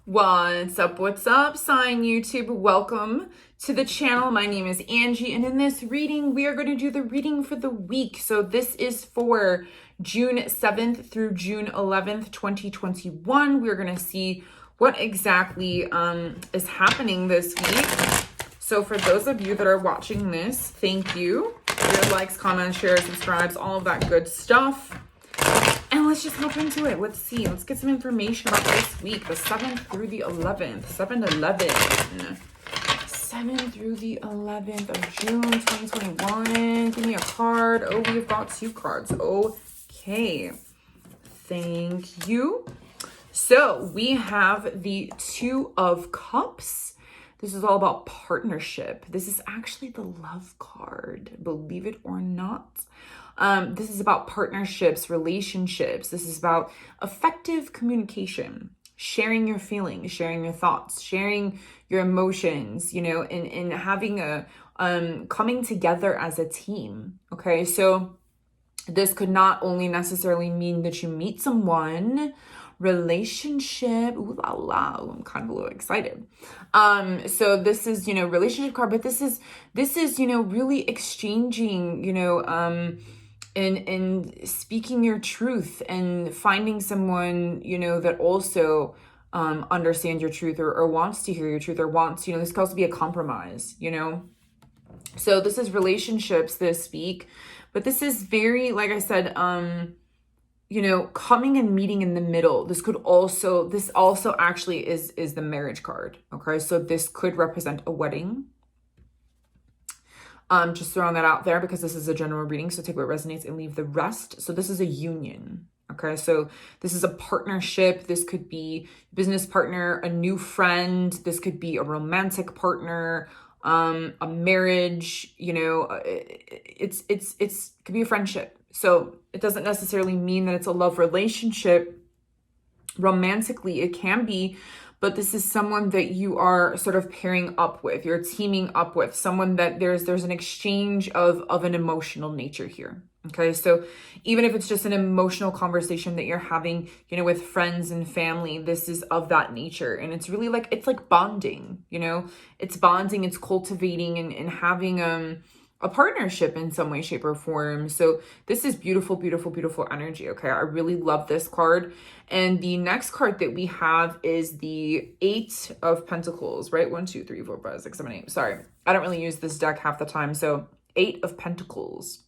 What's up, Sign YouTube? Welcome to the channel. My name is Angie, and in this reading, we are going to do the reading for the week. So this is for June 7th through June 11th, 2021. We're going to see what exactly is happening this week. So for those of you that are watching this, thank you. Your likes, comments, shares, subscribes, all of that good stuff. And let's just hop into it. Let's see. Let's get some information about this week, the 7th through the 11th. 7/11. 7 through the 11th of June, 2021. Give me a card. Oh, we've got two cards. Okay. Thank you. So we have the Two of Cups. This is all about partnership. This is actually the love card, believe it or not. This is about partnerships, relationships. This is about effective communication, sharing your feelings, sharing your thoughts, sharing your emotions, you know, and having a, coming together as a team. Okay. So this could not only necessarily mean that you meet someone, relationship, ooh la la, I'm kind of a little excited. So this is, you know, relationship card, but this is, you know, really exchanging, you know, and speaking your truth and finding someone, you know, that also understands your truth or wants to hear your truth or wants, you know, this could also be a compromise, you know. So this is relationships this week, but this is very, like I said, you know, coming and meeting in the middle. This also actually is the marriage card. Okay. So this could represent a wedding. Just throwing that out there because this is a general reading. So take what resonates and leave the rest. So this is a union. Okay. So this is a partnership. This could be business partner, a new friend. This could be a romantic partner, a marriage, you know, it could be a friendship. So it doesn't necessarily mean that it's a love relationship. Romantically, it can be, but this is someone that you are sort of pairing up with, you're teaming up with, someone that there's an exchange of an emotional nature here. Okay, so even if it's just an emotional conversation that you're having, you know, with friends and family, this is of that nature. And it's really like, it's like bonding, you know, it's bonding, it's cultivating and having a partnership in some way, shape, or form. So this is beautiful, beautiful, beautiful energy. Okay, I really love this card. And the next card that we have is the Eight of Pentacles, right? 1, 2, 3, 4, 5, 6, 7, 8. Sorry, I don't really use this deck half the time. So Eight of Pentacles.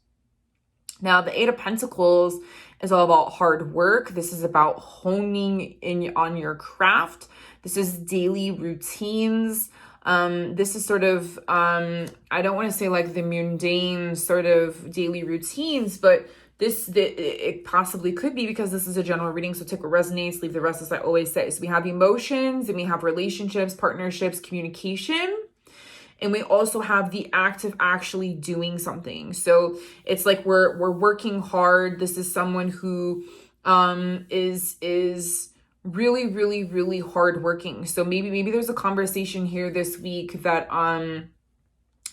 Now, the Eight of Pentacles is all about hard work. This is about honing in on your craft. This is daily routines. This is sort of, I don't want to say like the mundane sort of daily routines, but it possibly could be because this is a general reading. So take what resonates, leave the rest, as I always say. So we have emotions and we have relationships, partnerships, communication. And we also have the act of actually doing something. So it's like we're working hard. This is someone who is really, really, really hardworking. So maybe there's a conversation here this week that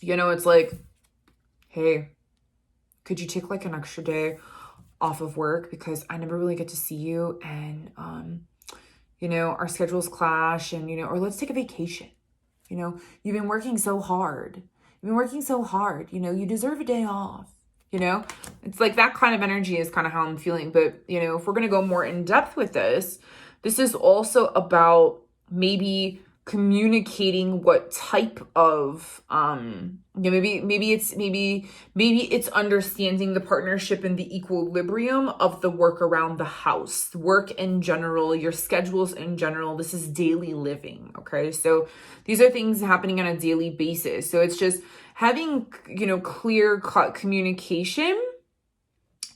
you know, it's like, hey, could you take like an extra day off of work because I never really get to see you, and you know, our schedules clash, and you know, or let's take a vacation. You know, you've been working so hard. You've been working so hard. You know, you deserve a day off. You know, it's like that kind of energy is kind of how I'm feeling. But, you know, if we're going to go more in depth with this, this is also about maybe communicating what type of, you know, maybe it's understanding the partnership and the equilibrium of the work around the house, work in general, your schedules in general. This is daily living. Okay. So these are things happening on a daily basis. So it's just having, you know, clear cut communication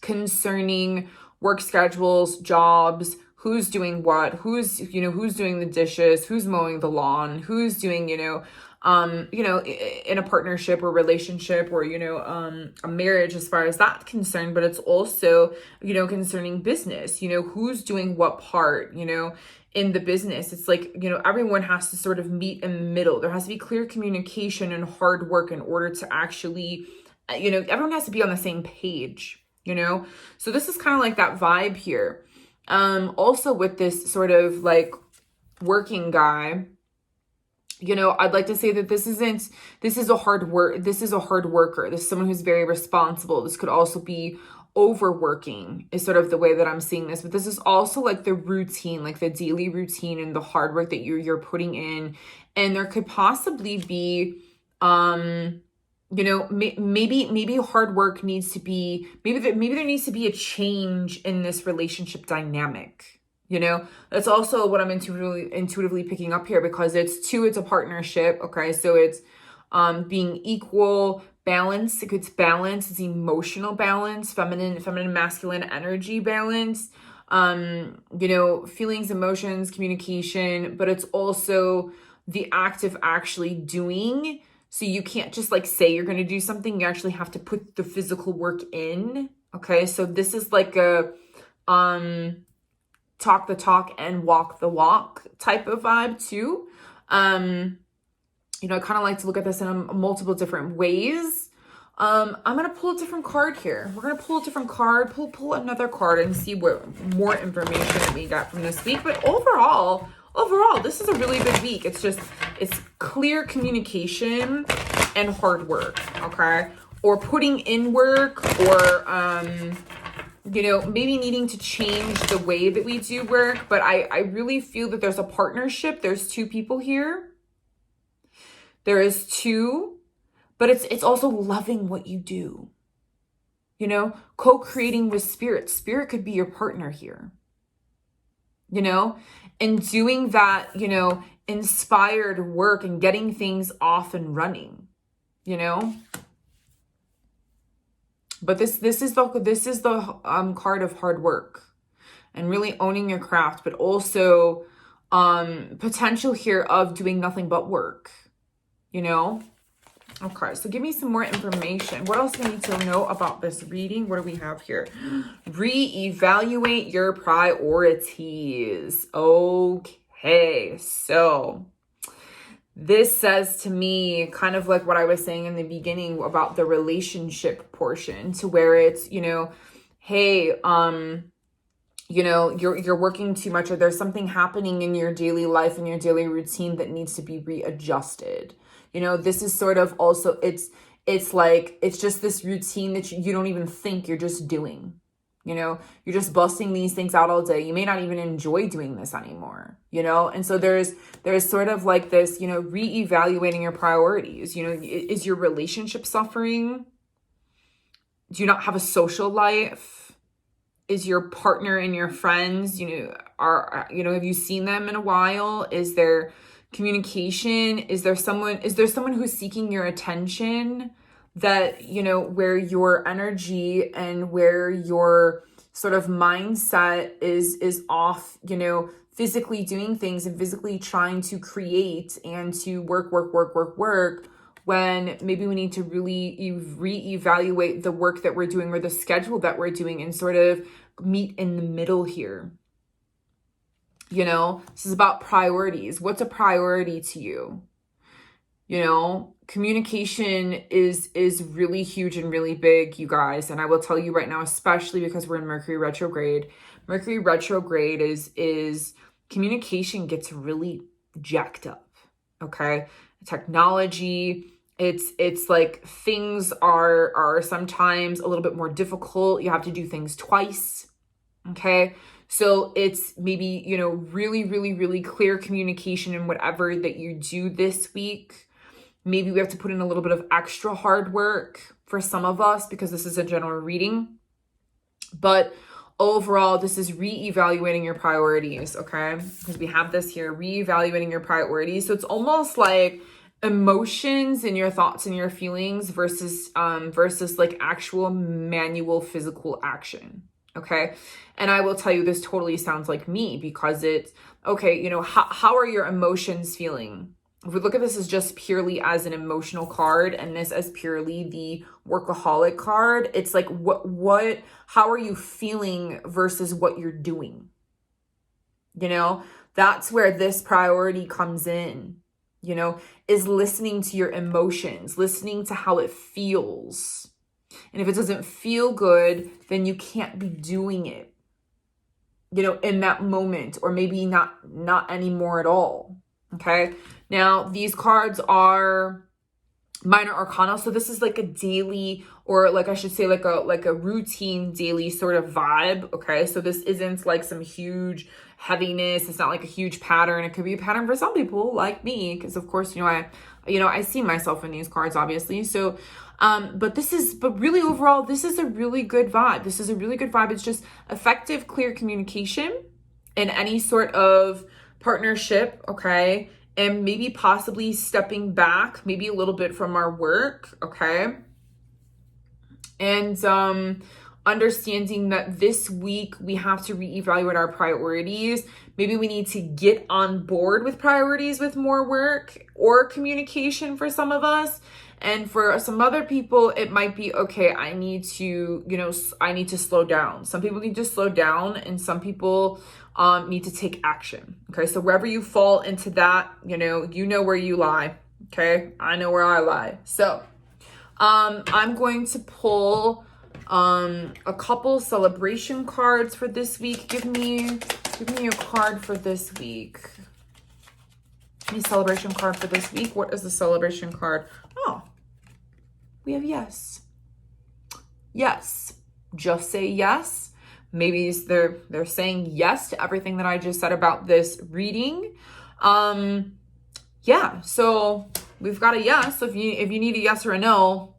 concerning work schedules, jobs, who's doing what, who's doing the dishes, who's mowing the lawn, who's doing, you know, in a partnership or relationship or, you know, a marriage as far as that's concerned. But it's also, you know, concerning business, you know, who's doing what part, you know, in the business. It's like, you know, everyone has to sort of meet in the middle. There has to be clear communication and hard work in order to actually, you know, everyone has to be on the same page, you know? So this is kind of like that vibe here. Also with this sort of like working guy, you know, I'd like to say that this is a hard worker. This is someone who's very responsible. This could also be overworking is sort of the way that I'm seeing this, but this is also like the routine, like the daily routine and the hard work that you're putting in. And there could possibly be, you know, maybe hard work needs to be, maybe there needs to be a change in this relationship dynamic. You know, that's also what I'm intuitively picking up here, because it's a partnership. Okay. So it's, being equal, balance. It's balance. It's emotional balance, feminine, masculine energy balance. You know, feelings, emotions, communication, but it's also the act of actually doing. So you can't just like say you're going to do something. You actually have to put the physical work in. Okay. So this is like a, talk the talk and walk the walk type of vibe too. You know, I kind of like to look at this in multiple different ways. I'm going to pull a different card here. We're going to pull a different card, pull another card and see what more information that we got from this week. But overall, this is a really good week. It's clear communication and hard work. Okay. Or putting in work, or, you know, maybe needing to change the way that we do work. But I really feel that there's a partnership. There's two people here. There is two, but it's also loving what you do. You know, co-creating with spirit. Spirit could be your partner here. You know, and doing that, you know, inspired work and getting things off and running, you know. But this is the card of hard work and really owning your craft, but also potential here of doing nothing but work, you know. Okay, so give me some more information. What else do we need to know about this reading? What do we have here? Reevaluate your priorities. Okay, so this says to me kind of like what I was saying in the beginning about the relationship portion, to where it's, you know, hey, you know, you're working too much, or there's something happening in your daily life, in your daily routine that needs to be readjusted. You know, this is sort of also, it's like, it's just this routine that you don't even think, you're just doing. You know, you're just busting these things out all day. You may not even enjoy doing this anymore, you know? And so there's sort of like this, you know, reevaluating your priorities. You know, is your relationship suffering? Do you not have a social life? Is your partner and your friends, you know, have you seen them in a while? Is there communication? Is there someone who's seeking your attention? That, you know, where your energy and where your sort of mindset is off, you know, physically doing things and physically trying to create and to work, when maybe we need to really reevaluate the work that we're doing or the schedule that we're doing and sort of meet in the middle here. You know, this is about priorities. What's a priority to you? You know, communication is really huge and really big, you guys. And I will tell you right now, especially because we're in Mercury retrograde. Mercury retrograde is communication gets really jacked up. Okay. Technology, it's like things are sometimes a little bit more difficult. You have to do things twice. Okay. So it's maybe, you know, really, really, really clear communication in whatever that you do this week. Maybe we have to put in a little bit of extra hard work for some of us because this is a general reading. But overall, this is reevaluating your priorities, okay? Because we have this here, reevaluating your priorities. So it's almost like emotions and your thoughts and your feelings versus like actual manual physical action, okay? And I will tell you, this totally sounds like me, because it's, okay, you know, how are your emotions feeling? If we look at this as just purely as an emotional card and this as purely the workaholic card, it's like, how are you feeling versus what you're doing? You know, that's where this priority comes in, you know, is listening to your emotions, listening to how it feels. And if it doesn't feel good, then you can't be doing it. in that moment, or maybe not anymore at all. Okay. Now these cards are minor arcana, so this is like a daily, or like I should say like a routine daily sort of vibe. Okay, so this isn't like some huge heaviness. It's not like a huge pattern. It could be a pattern for some people like me, because of course I see myself in these cards, obviously. So but really overall, this is a really good vibe. This is a really good vibe. It's just effective, clear communication in any sort of partnership. Okay. And maybe possibly stepping back, maybe a little bit from our work, okay? And understanding that this week we have to reevaluate our priorities. Maybe we need to get on board with priorities with more work or communication for some of us. And for some other people, it might be, okay, I need to slow down. Some people need to slow down, and some people need to take action. Okay, so wherever you fall into that, you know where you lie. Okay, I know where I lie. So I'm going to pull a couple celebration cards for this week. Give me a card for this week. Give me a celebration card for this week. What is the celebration card? Oh, we have yes. Yes. Just say yes. Maybe they're saying yes to everything that I just said about this reading. Yeah, so we've got a yes. So if you need a yes or a no,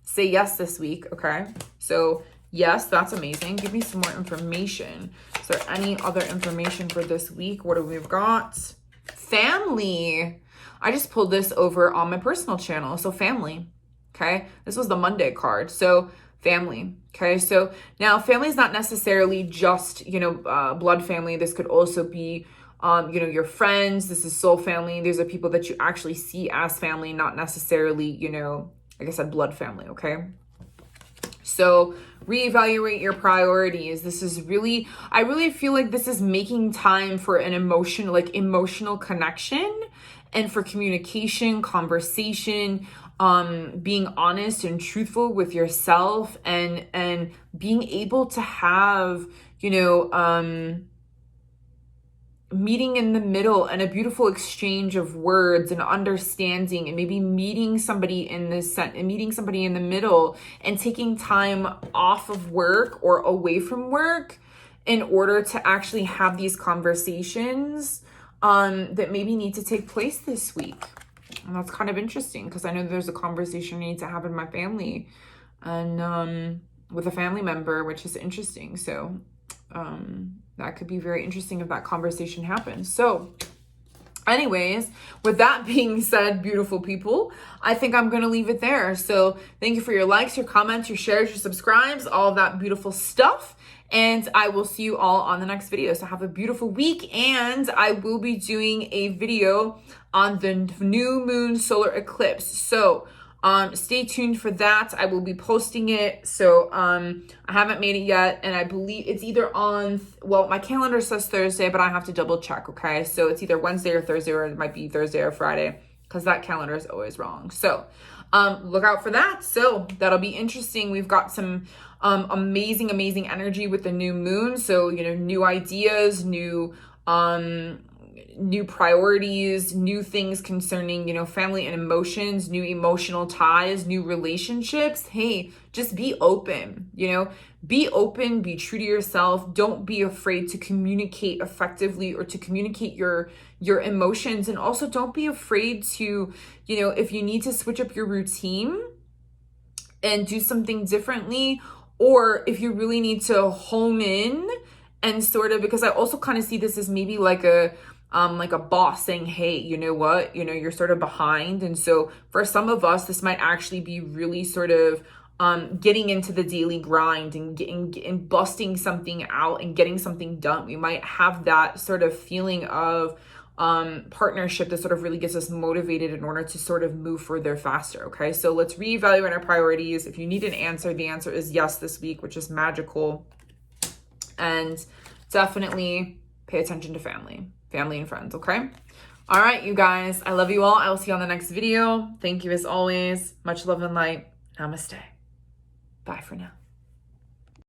say yes this week, okay? So yes, that's amazing. Give me some more information. Is there any other information for this week? What do we've got? Family. I just pulled this over on my personal channel. So family, okay? This was the Monday card. So family. Okay. So now family is not necessarily just, blood family. This could also be, your friends. This is soul family. These are people that you actually see as family, not necessarily, like I said, blood family. Okay. So reevaluate your priorities. I really feel like this is making time for an emotional connection, and for communication, conversation, being honest and truthful with yourself, and being able to have, meeting in the middle, and a beautiful exchange of words and understanding, and maybe meeting somebody in the middle, and taking time off of work or away from work in order to actually have these conversations that maybe need to take place this week. And that's kind of interesting, because I know there's a conversation I need to have in my family, and with a family member, which is interesting. So that could be very interesting if that conversation happens. So anyways, with that being said, beautiful people, I think I'm going to leave it there. So thank you for your likes, your comments, your shares, your subscribes, all of that beautiful stuff. And I will see you all on the next video. So have a beautiful week. And I will be doing a video on the new moon solar eclipse. So stay tuned for that. I will be posting it. So I haven't made it yet, and I believe it's either on, my calendar says Thursday, but I have to double check. Okay, so it's either Wednesday or Thursday, or it might be Thursday or Friday, because that calendar is always wrong. So look out for that. So that'll be interesting. We've got some amazing energy with the new moon. So new ideas, new priorities, new things concerning, family and emotions, new emotional ties, new relationships. Hey, just be open, be open, be true to yourself. Don't be afraid to communicate effectively, or to communicate your emotions. And also don't be afraid to, if you need to switch up your routine and do something differently, or if you really need to hone in and sort of, because I also kind of see this as maybe like a boss saying, hey, you know what, you're sort of behind. And so for some of us, this might actually be really sort of getting into the daily grind and busting something out and getting something done. We might have that sort of feeling of partnership that sort of really gets us motivated in order to sort of move further faster. Okay, so let's reevaluate our priorities. If you need an answer, the answer is yes this week, which is magical. And definitely pay attention to family and friends. Okay, all right, you guys, I love you all. I will see you on the next video. Thank you as always. Much love and light. Namaste. Bye for now.